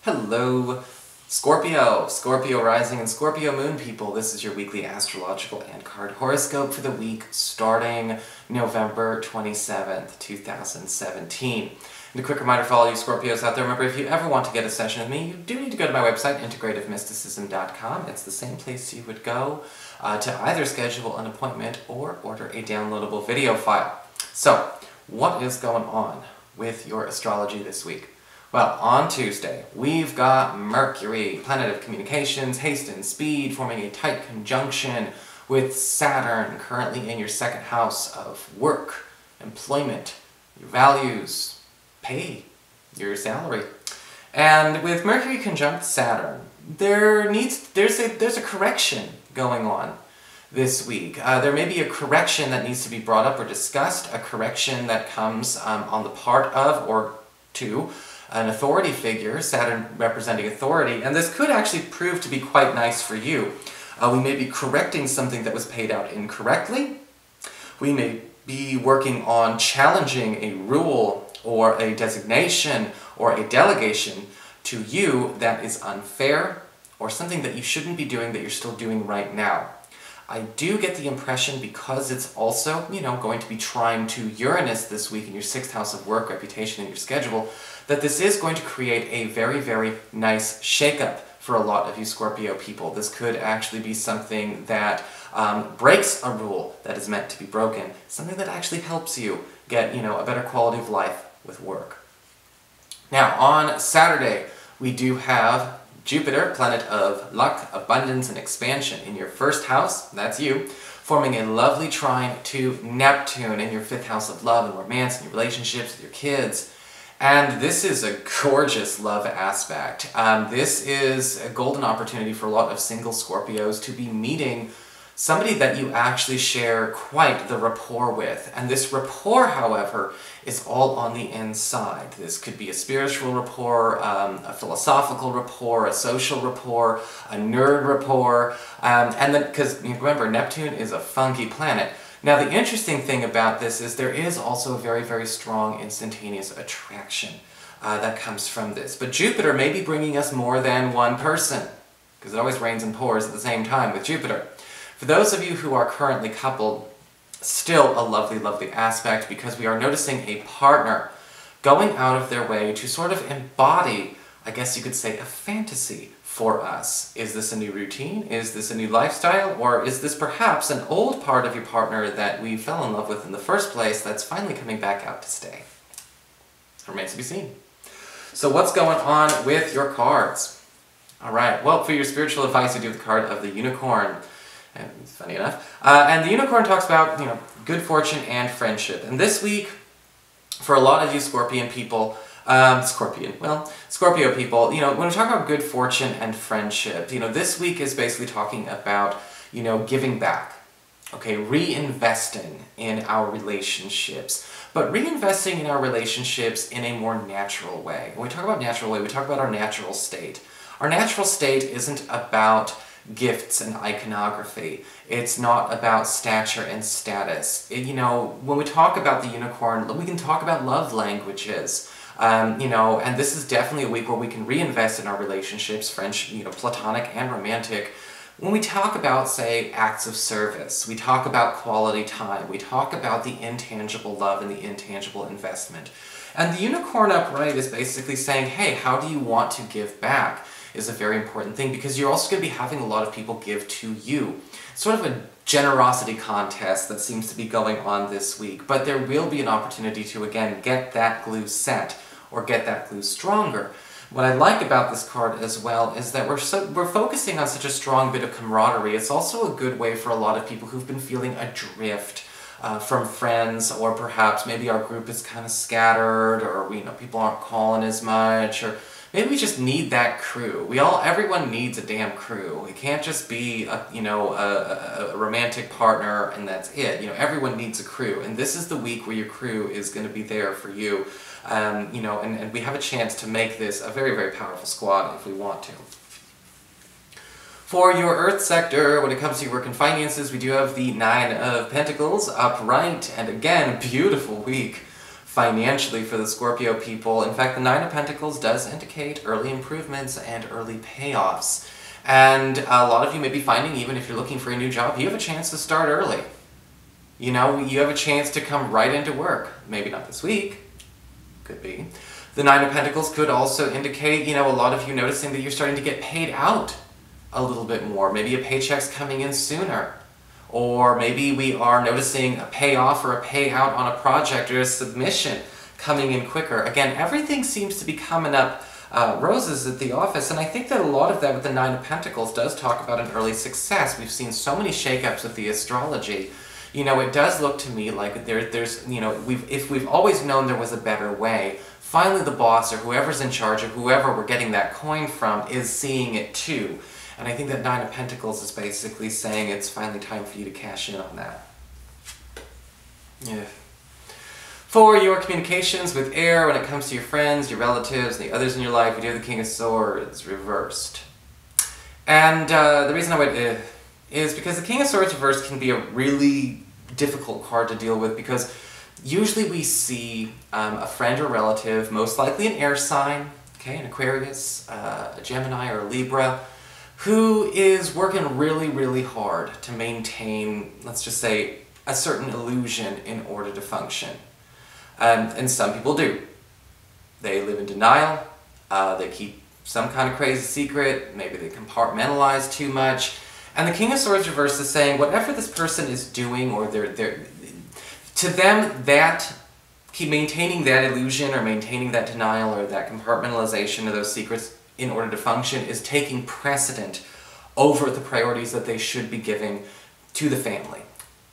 Hello, Scorpio, Scorpio rising and Scorpio moon people. This is your weekly astrological and card horoscope for the week starting November 27th, 2017. And a quick reminder for all you Scorpios out there, remember if you ever want to get a session with me, you do need to go to my website, integrativemysticism.com. It's the same place you would go to either schedule an appointment or order a downloadable video file. So, what is going on with your astrology this week? Well, on Tuesday, we've got Mercury, planet of communications, haste and speed, forming a tight conjunction with Saturn, currently in your second house of work, employment, your values, pay, your salary. And with Mercury conjunct Saturn, there's a correction going on this week. There may be a correction that needs to be brought up or discussed, a correction that comes on the part of or to an authority figure, Saturn representing authority, and this could actually prove to be quite nice for you. We may be correcting something that was paid out incorrectly. We may be working on challenging a rule or a designation or a delegation to you that is unfair or something that you shouldn't be doing that you're still doing right now. I do get the impression, because it's also, going to be trying to Uranus this week in your 6th house of work, reputation, and your schedule, that this is going to create a very, very nice shakeup for a lot of you Scorpio people. This could actually be something that breaks a rule that is meant to be broken, something that actually helps you get, a better quality of life with work. Now, on Saturday, we do have Jupiter, planet of luck, abundance, and expansion in your 1st house, that's you, forming a lovely trine to Neptune in your 5th house of love and romance and your relationships with your kids. And this is a gorgeous love aspect. This is a golden opportunity for a lot of single Scorpios to be meeting somebody that you actually share quite the rapport with. And this rapport, however, is all on the inside. This could be a spiritual rapport, a philosophical rapport, a social rapport, a nerd rapport, and then, because remember, Neptune is a funky planet. Now, the interesting thing about this is there is also a very, very strong instantaneous attraction that comes from this. But Jupiter may be bringing us more than one person, because it always rains and pours at the same time with Jupiter. For those of you who are currently coupled, still a lovely, lovely aspect, because we are noticing a partner going out of their way to sort of embody, I guess you could say, a fantasy for us. Is this a new routine? Is this a new lifestyle? Or is this perhaps an old part of your partner that we fell in love with in the first place that's finally coming back out to stay? Remains to be seen. So what's going on with your cards? Alright, well, for your spiritual advice, you do the card of the unicorn. And it's funny enough. And the unicorn talks about, good fortune and friendship. And this week, for a lot of you Scorpio people, Scorpio people, when we talk about good fortune and friendship, this week is basically talking about, giving back. Okay, reinvesting in our relationships. But reinvesting in our relationships in a more natural way. When we talk about natural way, we talk about our natural state. Our natural state isn't about gifts and iconography. It's not about stature and status. When we talk about the unicorn, we can talk about love languages. And this is definitely a week where we can reinvest in our relationships, friendship, platonic and romantic. When we talk about, say, acts of service, we talk about quality time, we talk about the intangible love and the intangible investment. And the unicorn upright is basically saying, hey, how do you want to give back? Is a very important thing, because you're also going to be having a lot of people give to you. Sort of a generosity contest that seems to be going on this week, but there will be an opportunity to, again, get that glue set, or get that glue stronger. What I like about this card as well is that we're focusing on such a strong bit of camaraderie. It's also a good way for a lot of people who've been feeling adrift from friends, or perhaps maybe our group is kind of scattered, or people aren't calling as much, or maybe we just need that crew. Everyone needs a damn crew. It can't just be a romantic partner and that's it. Everyone needs a crew, and this is the week where your crew is going to be there for you. And we have a chance to make this a very, very powerful squad if we want to. For your Earth sector, when it comes to your work and finances, we do have the 9 of Pentacles upright, and again, a beautiful week financially for the Scorpio people. In fact, the Nine of Pentacles does indicate early improvements and early payoffs. And a lot of you may be finding, even if you're looking for a new job, you have a chance to start early. You know, you have a chance to come right into work. Maybe not this week. Could be. The Nine of Pentacles could also indicate, you know, a lot of you noticing that you're starting to get paid out a little bit more. Maybe a paycheck's coming in sooner. Or maybe we are noticing a payoff or a payout on a project or a submission coming in quicker. Again, everything seems to be coming up roses at the office, and I think that a lot of that with the Nine of Pentacles does talk about an early success. We've seen so many shakeups with the astrology. You know, it does look to me like there's, you know, if we've always known there was a better way, finally the boss or whoever's in charge or whoever we're getting that coin from is seeing it too. And I think that Nine of Pentacles is basically saying it's finally time for you to cash in on that. Yeah. For your communications with air, when it comes to your friends, your relatives, and the others in your life, we do have the King of Swords reversed. And the reason I went is because the King of Swords reversed can be a really difficult card to deal with, because usually we see a friend or relative, most likely an air sign, okay, an Aquarius, a Gemini, or a Libra, who is working really, really hard to maintain, let's just say, a certain illusion in order to function. And some people do. They live in denial, they keep some kind of crazy secret, maybe they compartmentalize too much. And the King of Swords reverse is saying whatever this person is doing, or to them, that keep maintaining that illusion or maintaining that denial or that compartmentalization of those secrets in order to function is taking precedent over the priorities that they should be giving to the family,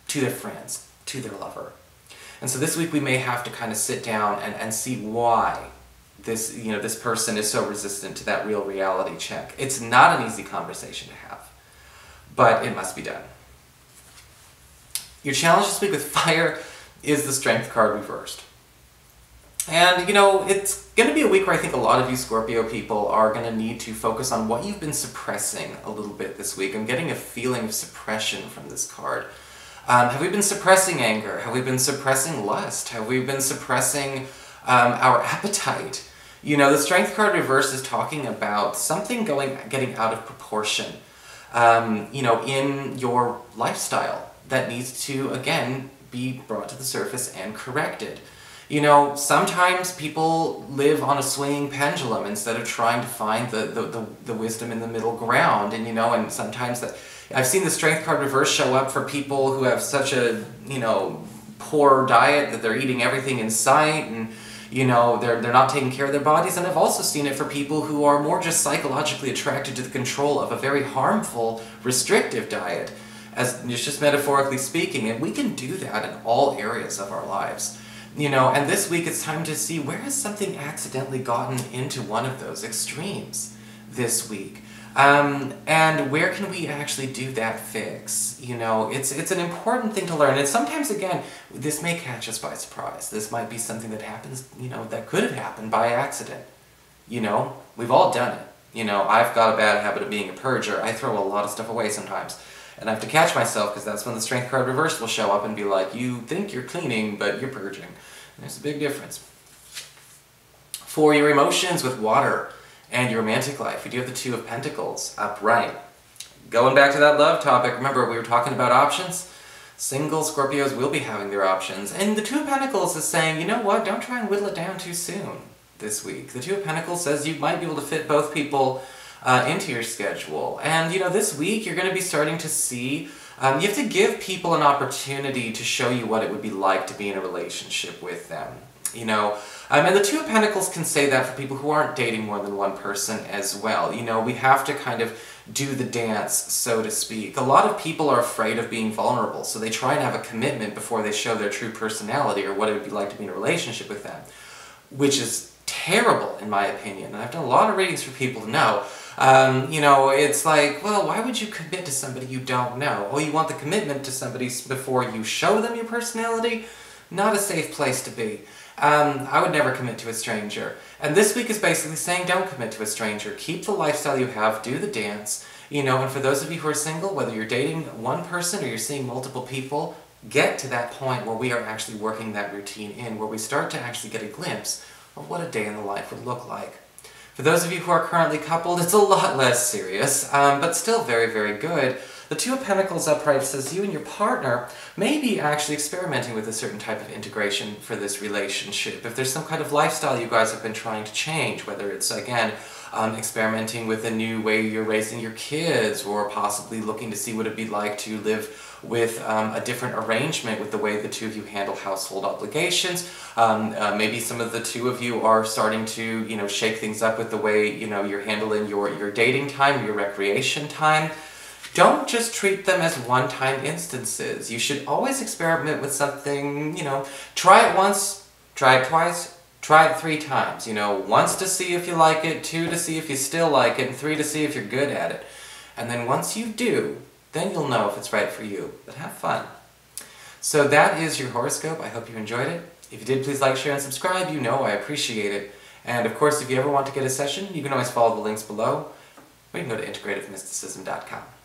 to their friends, to their lover. And so this week we may have to kind of sit down and see why this, you know, this person is so resistant to that real reality check. It's not an easy conversation to have, but it must be done. Your challenge this week with fire is the Strength card reversed. And, you know, it's going to be a week where I think a lot of you Scorpio people are going to need to focus on what you've been suppressing a little bit this week. I'm getting a feeling of suppression from this card. Have we been suppressing anger? Have we been suppressing lust? Have we been suppressing our appetite? You know, the Strength card reverse is talking about something getting out of proportion, you know, in your lifestyle that needs to, again, be brought to the surface and corrected. You know, sometimes people live on a swinging pendulum instead of trying to find the wisdom in the middle ground. And, you know, and sometimes I've seen the Strength card reverse show up for people who have such a, you know, poor diet that they're eating everything in sight, and, you know, they're not taking care of their bodies. And I've also seen it for people who are more just psychologically attracted to the control of a very harmful, restrictive diet, as just metaphorically speaking. And we can do that in all areas of our lives. You know, and this week it's time to see where has something accidentally gotten into one of those extremes this week. And where can we actually do that fix? You know, it's an important thing to learn. And sometimes, again, this may catch us by surprise. This might be something that happens, you know, that could have happened by accident. You know, we've all done it. You know, I've got a bad habit of being a purger. I throw a lot of stuff away sometimes. And I have to catch myself, because that's when the Strength card reverse will show up and be like, you think you're cleaning, but you're purging. And there's a big difference. For your emotions with water and your romantic life, we do have the Two of Pentacles upright. Going back to that love topic, remember we were talking about options? Single Scorpios will be having their options. And the Two of Pentacles is saying, you know what, don't try and whittle it down too soon this week. The Two of Pentacles says you might be able to fit both people into your schedule. And, you know, this week you're going to be starting to see, you have to give people an opportunity to show you what it would be like to be in a relationship with them. You know, and the Two of Pentacles can say that for people who aren't dating more than one person as well. You know, we have to kind of do the dance, so to speak. A lot of people are afraid of being vulnerable, so they try and have a commitment before they show their true personality or what it would be like to be in a relationship with them, which is terrible in my opinion. And I've done a lot of readings for people to know. You know, it's like, well, why would you commit to somebody you don't know? Oh, you want the commitment to somebody before you show them your personality? Not a safe place to be. I would never commit to a stranger. And this week is basically saying don't commit to a stranger. Keep the lifestyle you have, do the dance. You know, and for those of you who are single, whether you're dating one person or you're seeing multiple people, get to that point where we are actually working that routine in, where we start to actually get a glimpse of what a day in the life would look like. For those of you who are currently coupled, it's a lot less serious, but still very, very good. The Two of Pentacles upright says you and your partner may be actually experimenting with a certain type of integration for this relationship. If there's some kind of lifestyle you guys have been trying to change, whether it's, again, experimenting with a new way you're raising your kids, or possibly looking to see what it'd be like to live with a different arrangement with the way the two of you handle household obligations. Maybe some of the two of you are starting to, shake things up with the way, you're handling your dating time, your recreation time. Don't just treat them as one-time instances. You should always experiment with something, try it once, try it twice, try it 3 times. Once to see if you like it, 2 to see if you still like it, and 3 to see if you're good at it. And then once you do, then you'll know if it's right for you. But have fun. So that is your horoscope. I hope you enjoyed it. If you did, please like, share, and subscribe. I appreciate it. And of course, if you ever want to get a session, you can always follow the links below, or you can go to integrativemysticism.com.